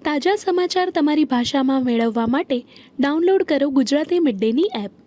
તાજા સમાચાર તમારી ભાષામાં મેળવવા માટે ડાઉનલોડ કરો ગુજરાતી મિડ ડેની એપ।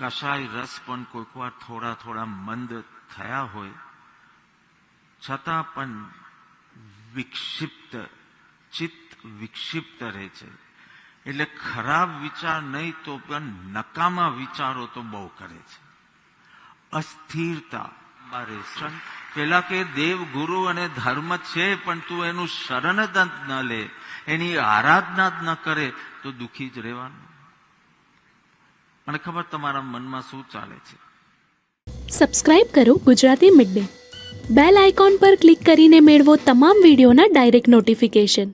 કશાય રસ પણ કોઈક વાર થોડા થોડા મંદ થયા હોય છતાં પણ વિક્ષિપ્ત ચિત્ત વિક્ષિપ્ત રહે છે। એટલે ખરાબ વિચાર નહીં તો પણ નકામા વિચારો તો બહુ કરે છે। અસ્થિરતા પેલા કે દેવ ગુરુ અને ધર્મ છે પણ તું એનું શરણ જ ન લે, એની આરાધના જ ન કરે તો દુઃખી જ રહેવાનું। મને ખબર તમારા મનમાં શું ચાલે છે। સબસ્ક્રાઇબ કરો Gujarati mid day. Bell icon પર ક્લિક કરીને મેળવો તમામ વિડીયોના ડાયરેક્ટ નોટિફિકેશન।